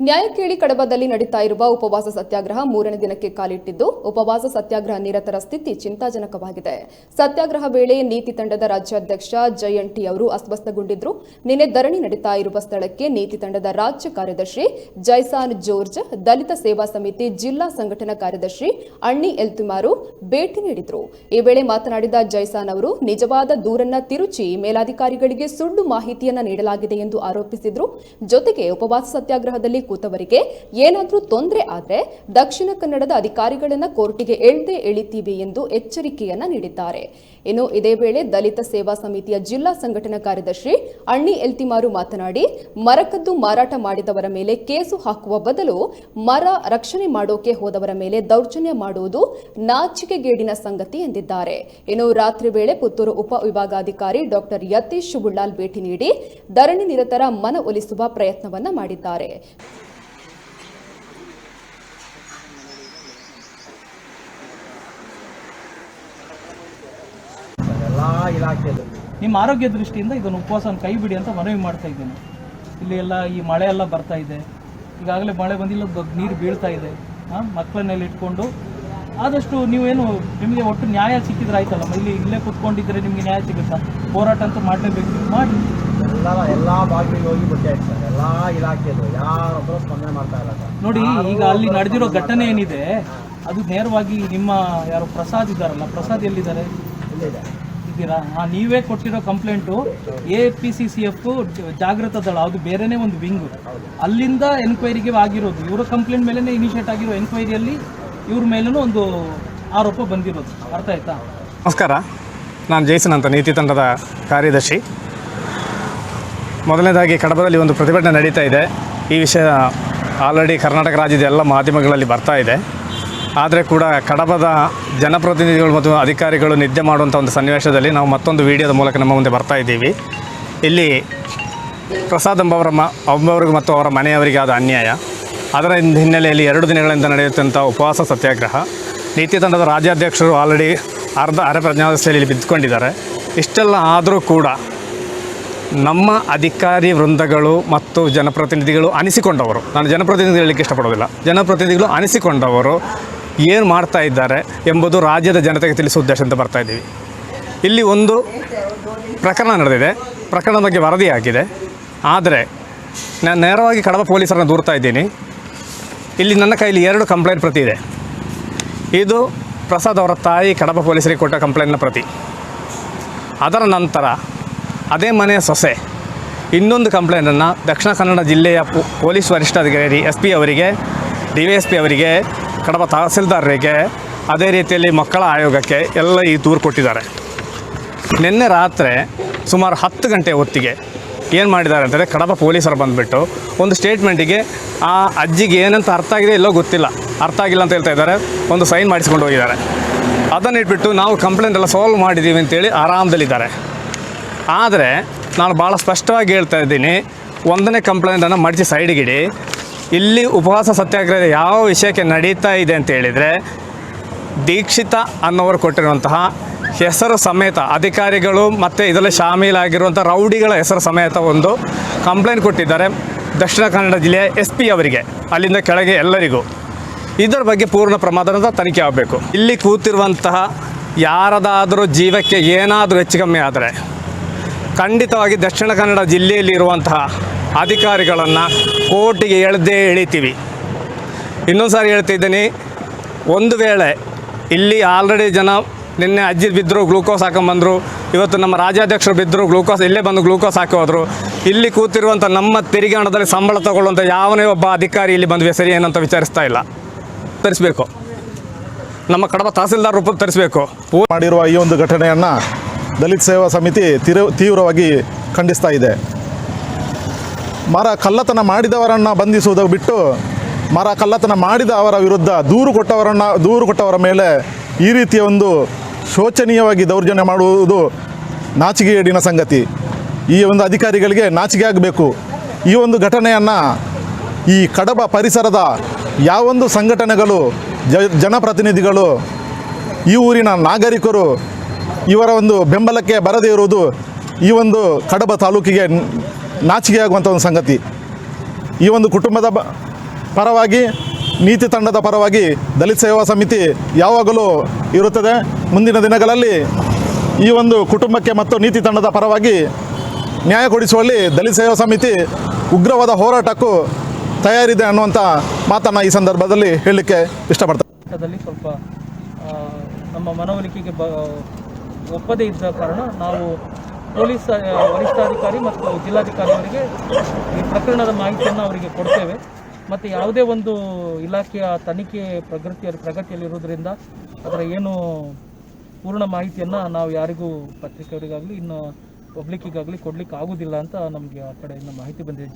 ನ್ಯಾಯ ಕೇಳಿ ಕಡಬದಲ್ಲಿ ನಡೀತಾ ಇರುವ ಉಪವಾಸ ಸತ್ಯಾಗ್ರಹ 3ನೇ ದಿನಕ್ಕೆ ಕಾಲಿಟ್ಟಿದ್ದು ಉಪವಾಸ ಸತ್ಯಾಗ್ರಹ ನಿರತರ ಸ್ಥಿತಿ ಚಿಂತಾಜನಕವಾಗಿದೆ. ಸತ್ಯಾಗ್ರಹ ವೇಳೆ ನೀತಿ ತಂಡದ ರಾಜ್ಯಾಧ್ಯಕ್ಷ ಜಯಂಟಿ ಅವರು ಅಸ್ವಸ್ಥಗೊಂಡಿದ್ರು. ನಿನ್ನೆ ಧರಣಿ ನಡೀತಾ ಇರುವ ಸ್ಥಳಕ್ಕೆ ನೀತಿ ತಂಡದ ರಾಜ್ಯ ಕಾರ್ಯದರ್ಶಿ ಜೈಸಾನ್ ಜೋರ್ಜ್, ದಲಿತ ಸೇವಾ ಸಮಿತಿ ಜಿಲ್ಲಾ ಸಂಘಟನಾ ಕಾರ್ಯದರ್ಶಿ ಅಣ್ಣಿ ಎಲ್ತುಮಾರು ಭೇಟಿ ನೀಡಿದ್ರು. ಈ ವೇಳೆ ಮಾತನಾಡಿದ ಜೈಸಾನ್ ಅವರು ನಿಜವಾದ ದೂರನ್ನ ತಿರುಚಿ ಮೇಲಾಧಿಕಾರಿಗಳಿಗೆ ಸುಳ್ಳು ಮಾಹಿತಿಯನ್ನ ನೀಡಲಾಗಿದೆ ಎಂದು ಆರೋಪಿಸಿದ್ರು. ಜೊತೆಗೆ ಉಪವಾಸ ಸತ್ಯಾಗ್ರಹದಲ್ಲಿ ಕೂತವರಿಗೆ ಏನಾದರೂ ತೊಂದರೆ ಆದರೆ ದಕ್ಷಿಣ ಕನ್ನಡದ ಅಧಿಕಾರಿಗಳನ್ನ ಕೋರ್ಟಿಗೆ ಎಳಿತೀವಿ ಎಂದು ಎಚ್ಚರಿಕೆಯನ್ನ ನೀಡಿದ್ದಾರೆ. ಇನ್ನು ಇದೇ ವೇಳೆ ದಲಿತ ಸೇವಾ ಸಮಿತಿಯ ಜಿಲ್ಲಾ ಸಂಘಟನಾ ಕಾರ್ಯದರ್ಶಿ ಅಣ್ಣಿ ಎಲ್ತಿಮಾರು ಮಾತನಾಡಿ, ಮರಕದ್ದು ಮಾರಾಟ ಮಾಡಿದವರ ಮೇಲೆ ಕೇಸು ಹಾಕುವ ಬದಲು ಮರ ರಕ್ಷಣೆ ಮಾಡೋಕೆ ಹೋದವರ ಮೇಲೆ ದೌರ್ಜನ್ಯ ಮಾಡುವುದು ನಾಚಿಕೆಗೇಡಿನ ಸಂಗತಿ ಎಂದಿದ್ದಾರೆ. ಇನ್ನು ರಾತ್ರಿ ವೇಳೆ ಪುತ್ತೂರು ಉಪ ವಿಭಾಗಾಧಿಕಾರಿ ಡಾಕ್ಟರ್ ಯತೀಶ್ ಬುಳ್ಳಾಲ್ ಭೇಟಿ ನೀಡಿ ಧರಣಿ ನಿರತರ ಮನವೊಲಿಸುವ ಪ್ರಯತ್ನವನ್ನ ಮಾಡಿದ್ದಾರೆ. ನಿಮ್ಮ ಆರೋಗ್ಯ ದೃಷ್ಟಿಯಿಂದ ಇದನ್ನು ಉಪವಾಸ ಕೈ ಬಿಡಿ ಅಂತ ಮನವಿ ಮಾಡ್ತಾ ಇದ್ದೇನೆ. ಇಲ್ಲಿ ಎಲ್ಲ ಈ ಮಳೆ ಎಲ್ಲ ಬರ್ತಾ ಇದೆ, ಈಗಾಗಲೇ ಮಳೆ ಬಂದಿಲ್ಲ, ನೀರು ಬೀಳ್ತಾ ಇದೆ. ಮಕ್ಕಳನ್ನೆಲ್ಲ ಇಟ್ಕೊಂಡು ಆದಷ್ಟು ನೀವೇನು ನಿಮಗೆ ಒಟ್ಟು ನ್ಯಾಯ ಸಿಕ್ಕಿದ್ರೆ ಆಯ್ತಲ್ಲ, ಇಲ್ಲೇ ಕುತ್ಕೊಂಡಿದ್ರೆ ನಿಮಗೆ ನ್ಯಾಯ ಸಿಗುತ್ತಾ? ಹೋರಾಟ ಅಂತೂ ಮಾಡಲೇಬೇಕು, ಮಾಡಿ. ಎಲ್ಲ ಬಾಗಿಲಿಗೆ ಹೋಗಿ ಭೇಟಿ ಆಯ್ತು, ಎಲ್ಲ ಇಲಾಖೆದು ಯಾರೊಬ್ಬರು ಸ್ಪಂದನೆ ಮಾಡ್ತಾ ಇಲ್ಲ ನೋಡಿ. ಈಗ ಅಲ್ಲಿ ನಡೆದಿರೋ ಘಟನೆ ಏನಿದೆ ಅದು ನೇರವಾಗಿ ನಿಮ್ಮ ಯಾರು ಪ್ರಸಾದ್ ಇದ್ದಾರಲ್ಲ, ಪ್ರಸಾದ್ ಎಲ್ಲಿದ್ದಾರೆ? ಇದ್ದೀರಾ? ನೀವೇ ಕೊಟ್ಟಿರೋ ಕಂಪ್ಲೇಂಟು APCCF ಜಾಗೃತ ದಳ, ಅದು ಬೇರೆನೇ ಒಂದು ವಿಂಗು, ಅಲ್ಲಿಂದ ಎನ್ಕ್ವೈರಿಗೆ ಆಗಿರೋದು. ಇವರ ಕಂಪ್ಲೇಂಟ್ ಮೇಲೇ ಇನಿಷಿಯೇಟ್ ಆಗಿರೋ ಎನ್ಕ್ವೈರಿಯಲ್ಲಿ ಇವ್ರ ಮೇಲೂ ಒಂದು ಆರೋಪ ಬಂದಿರೋದು. ಅರ್ಥ ಆಯ್ತಾ? ನಮಸ್ಕಾರ, ನಾನು ಜೈಸನ್ ಅಂತ, ನೀತಿ ತಂಡದ ಕಾರ್ಯದರ್ಶಿ. ಮೊದಲನೇದಾಗಿ ಕಡಬದಲ್ಲಿ ಒಂದು ಪ್ರತಿಭಟನೆ ನಡೀತಾ ಇದೆ. ಈ ವಿಷಯ ಆಲ್ರೆಡಿ ಕರ್ನಾಟಕ ರಾಜ್ಯದ ಎಲ್ಲ ಮಾಧ್ಯಮಗಳಲ್ಲಿ ಬರ್ತಾ ಇದೆ. ಆದರೆ ಕೂಡ ಕಡಬದ ಜನಪ್ರತಿನಿಧಿಗಳು ಮತ್ತು ಅಧಿಕಾರಿಗಳು ನಿದ್ದೆ ಮಾಡುವಂಥ ಒಂದು ಸನ್ನಿವೇಶದಲ್ಲಿ ನಾವು ಮತ್ತೊಂದು ವಿಡಿಯೋದ ಮೂಲಕ ನಮ್ಮ ಮುಂದೆ ಬರ್ತಾ ಇದ್ದೀವಿ. ಇಲ್ಲಿ ಪ್ರಸಾದ್ ಎಂಬವರಿಗೂ ಮತ್ತು ಅವರ ಮನೆಯವರಿಗೆ ಆದ ಅನ್ಯಾಯ, ಅದರ ಹಿನ್ನೆಲೆಯಲ್ಲಿ 2 ದಿನಗಳಿಂದ ನಡೆಯುತ್ತಂಥ ಉಪವಾಸ ಸತ್ಯಾಗ್ರಹ. ನೀತಿ ತಂಡದ ರಾಜ್ಯಾಧ್ಯಕ್ಷರು ಆಲ್ರೆಡಿ ಅರೆ ಪ್ರಜ್ಞಾವಸ್ಥೆಯಲ್ಲಿ ಬಿದ್ದುಕೊಂಡಿದ್ದಾರೆ. ಇಷ್ಟೆಲ್ಲ ಆದರೂ ಕೂಡ ನಮ್ಮ ಅಧಿಕಾರಿ ವೃಂದಗಳು ಮತ್ತು ಜನಪ್ರತಿನಿಧಿಗಳು ಅನಿಸಿಕೊಂಡವರು, ನಾನು ಜನಪ್ರತಿನಿಧಿ ಹೇಳಲಿಕ್ಕೆ ಇಷ್ಟಪಡೋದಿಲ್ಲ, ಜನಪ್ರತಿನಿಧಿಗಳು ಅನಿಸಿಕೊಂಡವರು ಏನು ಮಾಡ್ತಾ ಇದ್ದಾರೆ ಎಂಬುದು ರಾಜ್ಯದ ಜನತೆಗೆ ತಿಳಿಸುವ ಉದ್ದೇಶದಿಂದ ಬರ್ತಾ ಇದ್ದೀವಿ. ಇಲ್ಲಿ ಒಂದು ಪ್ರಕರಣ ನಡೆದಿದೆ, ಪ್ರಕರಣದ ಬಗ್ಗೆ ವರದಿಯಾಗಿದೆ. ಆದರೆ ನಾನು ನೇರವಾಗಿ ಕಡಬ ಪೊಲೀಸರನ್ನು ದೂರ್ತಾ ಇದ್ದೀನಿ. ಇಲ್ಲಿ ನನ್ನ ಕೈಲಿ 2 ಕಂಪ್ಲೇಂಟ್ ಪ್ರತಿ ಇದೆ. ಇದು ಪ್ರಸಾದ್ ಅವರ ತಾಯಿ ಕಡಬ ಪೊಲೀಸರಿಗೆ ಕೊಟ್ಟ ಕಂಪ್ಲೇಂಟ್ನ ಪ್ರತಿ. ಅದರ ನಂತರ ಅದೇ ಮನೆಯ ಸೊಸೆ ಇನ್ನೊಂದು ಕಂಪ್ಲೇಂಟನ್ನು ದಕ್ಷಿಣ ಕನ್ನಡ ಜಿಲ್ಲೆಯ ಪೊಲೀಸ್ ವರಿಷ್ಠಾಧಿಕಾರಿ SP ಅವರಿಗೆ, DYSP ಅವರಿಗೆ, ಕಡಬ ತಹಸೀಲ್ದಾರರಿಗೆ, ಅದೇ ರೀತಿಯಲ್ಲಿ ಮಕ್ಕಳ ಆಯೋಗಕ್ಕೆ ಎಲ್ಲ ಈ ದೂರು ಕೊಟ್ಟಿದ್ದಾರೆ. ನಿನ್ನೆ ರಾತ್ರಿ ಸುಮಾರು 10 ಗಂಟೆ ಹೊತ್ತಿಗೆ ಏನು ಮಾಡಿದ್ದಾರೆ ಅಂದರೆ ಕಡಬ ಪೊಲೀಸರು ಬಂದುಬಿಟ್ಟು ಒಂದು ಸ್ಟೇಟ್ಮೆಂಟಿಗೆ ಆ ಅಜ್ಜಿಗೆ ಏನಂತ ಅರ್ಥ ಆಗಿದೆ ಎಲ್ಲೋ ಗೊತ್ತಿಲ್ಲ, ಅರ್ಥ ಆಗಿಲ್ಲ ಅಂತ ಹೇಳ್ತಾ ಇದ್ದಾರೆ, ಒಂದು ಸೈನ್ ಮಾಡಿಸ್ಕೊಂಡು ಹೋಗಿದ್ದಾರೆ. ಅದನ್ನು ಇಟ್ಬಿಟ್ಟು ನಾವು ಕಂಪ್ಲೇಂಟ್ ಎಲ್ಲ ಸಾಲ್ವ್ ಮಾಡಿದ್ದೀವಿ ಅಂತೇಳಿ ಆರಾಮದಲ್ಲಿದ್ದಾರೆ. ಆದರೆ ನಾನು ಭಾಳ ಸ್ಪಷ್ಟವಾಗಿ ಹೇಳ್ತಾ ಇದ್ದೀನಿ, 1ನೇ ಕಂಪ್ಲೇಂಟನ್ನು ಮಡಿಸಿ ಸೈಡಿಗಿಡಿ. ಇಲ್ಲಿ ಉಪವಾಸ ಸತ್ಯಾಗ್ರಹ ಯಾವ ವಿಷಯಕ್ಕೆ ನಡೀತಾ ಇದೆ ಅಂತ ಹೇಳಿದರೆ, ದೀಕ್ಷಿತ ಅನ್ನೋರು ಕೊಟ್ಟಿರುವಂತಹ ಹೆಸರು ಸಮೇತ ಅಧಿಕಾರಿಗಳು ಮತ್ತು ಇದರಲ್ಲಿ ಶಾಮೀಲಾಗಿರುವಂಥ ರೌಡಿಗಳ ಹೆಸರು ಸಮೇತ ಒಂದು ಕಂಪ್ಲೇಂಟ್ ಕೊಟ್ಟಿದ್ದಾರೆ ದಕ್ಷಿಣ ಕನ್ನಡ ಜಿಲ್ಲೆಯ SP ಅವರಿಗೆ, ಅಲ್ಲಿಂದ ಕೆಳಗೆ ಎಲ್ಲರಿಗೂ. ಇದರ ಬಗ್ಗೆ ಪೂರ್ಣ ಪ್ರಮಾಣದ ತನಿಖೆ ಆಗಬೇಕು. ಇಲ್ಲಿ ಕೂತಿರುವಂತಹ ಯಾರದಾದರೂ ಜೀವಕ್ಕೆ ಏನಾದರೂ ಹೆಚ್ಚು ಕಮ್ಮಿ ಆದರೆ ಖಂಡಿತವಾಗಿ ದಕ್ಷಿಣ ಕನ್ನಡ ಜಿಲ್ಲೆಯಲ್ಲಿರುವಂತಹ ಅಧಿಕಾರಿಗಳನ್ನು ಕೋರ್ಟಿಗೆ ಎಳಿತೀವಿ. ಇನ್ನೊಂದು ಸಾರಿ ಹೇಳ್ತಿದ್ದೀನಿ, ಒಂದು ವೇಳೆ ಇಲ್ಲಿ ಆಲ್ರೆಡಿ ಜನ ನಿನ್ನೆ ಅಜ್ಜಿ ಬಿದ್ದರು, ಗ್ಲೂಕೋಸ್ ಹಾಕೊಂಬಂದರು, ಇವತ್ತು ನಮ್ಮ ರಾಜ್ಯಾಧ್ಯಕ್ಷರು ಬಿದ್ದರು, ಇಲ್ಲೇ ಬಂದು ಗ್ಲೂಕೋಸ್ ಹಾಕಿ ಹೋದರು. ಇಲ್ಲಿ ಕೂತಿರುವಂಥ ನಮ್ಮ ತೆರಿಗೆ ಹಣದಲ್ಲಿ ಸಂಬಳ ತಗೊಳ್ಳುವಂಥ ಯಾವನೇ ಒಬ್ಬ ಅಧಿಕಾರಿ ಇಲ್ಲಿ ಬಂದು ಸರಿ ಏನಂತ ವಿಚಾರಿಸ್ತಾ ಇಲ್ಲ. ತರಿಸಬೇಕು, ನಮ್ಮ ಕಡಬ ತಹಸೀಲ್ದಾರ್ ರೂಪದಲ್ಲಿ ತರಿಸಬೇಕು. ಮಾಡಿರುವ ಈ ಒಂದು ಘಟನೆಯನ್ನು ದಲಿತ ಸೇವಾ ಸಮಿತಿ ತೀವ್ರವಾಗಿ ಖಂಡಿಸ್ತಾ ಇದೆ. ಮರ ಕಳ್ಳತನ ಮಾಡಿದವರನ್ನು ಬಂಧಿಸುವುದು ಬಿಟ್ಟು ಮರ ಕಳ್ಳತನ ಮಾಡಿದ ಅವರ ವಿರುದ್ಧ ದೂರು ಕೊಟ್ಟವರ ಮೇಲೆ ಈ ರೀತಿಯ ಒಂದು ಶೋಚನೀಯವಾಗಿ ದೌರ್ಜನ್ಯ ಮಾಡುವುದು ನಾಚಿಕೆಗೇಡಿನ ಸಂಗತಿ. ಈ ಒಂದು ಅಧಿಕಾರಿಗಳಿಗೆ ನಾಚಿಕೆ ಆಗಬೇಕು. ಈ ಒಂದು ಘಟನೆಯನ್ನು ಈ ಕಡಬ ಪರಿಸರದ ಯಾವೊಂದು ಸಂಘಟನೆಗಳು, ಜನಪ್ರತಿನಿಧಿಗಳು, ಈ ಊರಿನ ನಾಗರಿಕರು ಇವರ ಒಂದು ಬೆಂಬಲಕ್ಕೆ ಬರದೇ ಇರುವುದು ಈ ಒಂದು ಕಡಬ ತಾಲೂಕಿಗೆ ನಾಚಿಕೆಯಾಗುವಂಥ ಒಂದು ಸಂಗತಿ. ಈ ಒಂದು ಕುಟುಂಬದ ಪರವಾಗಿ ನೀತಿ ತಂಡದ ಪರವಾಗಿ ದಲಿತ ಸೇವಾ ಸಮಿತಿ ಯಾವಾಗಲೂ ಇರುತ್ತದೆ. ಮುಂದಿನ ದಿನಗಳಲ್ಲಿ ಈ ಒಂದು ಕುಟುಂಬಕ್ಕೆ ಮತ್ತು ನೀತಿ ತಂಡದ ಪರವಾಗಿ ನ್ಯಾಯ ಕೊಡಿಸುವಲ್ಲಿ ದಲಿತ ಸೇವಾ ಸಮಿತಿ ಉಗ್ರವಾದ ಹೋರಾಟಕ್ಕೂ ತಯಾರಿದೆ ಅನ್ನುವಂಥ ಮಾತನ್ನು ಈ ಸಂದರ್ಭದಲ್ಲಿ ಹೇಳಲಿಕ್ಕೆ ಇಷ್ಟಪಡ್ತಾರೆ. ಸ್ವಲ್ಪ ನಮ್ಮ ಮನವೊಲಿಕೆಗೆ ಒಪ್ಪದೇ ಇದ್ದ ಕಾರಣ ನಾವು ಪೊಲೀಸ್ ವರಿಷ್ಠಾಧಿಕಾರಿ ಮತ್ತು ಜಿಲ್ಲಾಧಿಕಾರಿಯವರಿಗೆ ಈ ಪ್ರಕರಣದ ಮಾಹಿತಿಯನ್ನು ಅವರಿಗೆ ಕೊಡ್ತೇವೆ. ಮತ್ತು ಯಾವುದೇ ಒಂದು ಇಲಾಖೆಯ ತನಿಖೆ ಪ್ರಗತಿಯಲ್ಲಿರೋದ್ರಿಂದ ಅದರ ಏನು ಪೂರ್ಣ ಮಾಹಿತಿಯನ್ನು ನಾವು ಯಾರಿಗೂ ಪತ್ರಿಕೆಯವರಿಗಾಗಲಿ ಇನ್ನು ಪಬ್ಲಿಕ್ಕಿಗಾಗಲಿ ಕೊಡಲಿಕ್ಕೆ ಆಗೋದಿಲ್ಲ ಅಂತ ನಮಗೆ ಆ ಕಡೆಯಿಂದ ಮಾಹಿತಿ ಬಂದಿದೆ.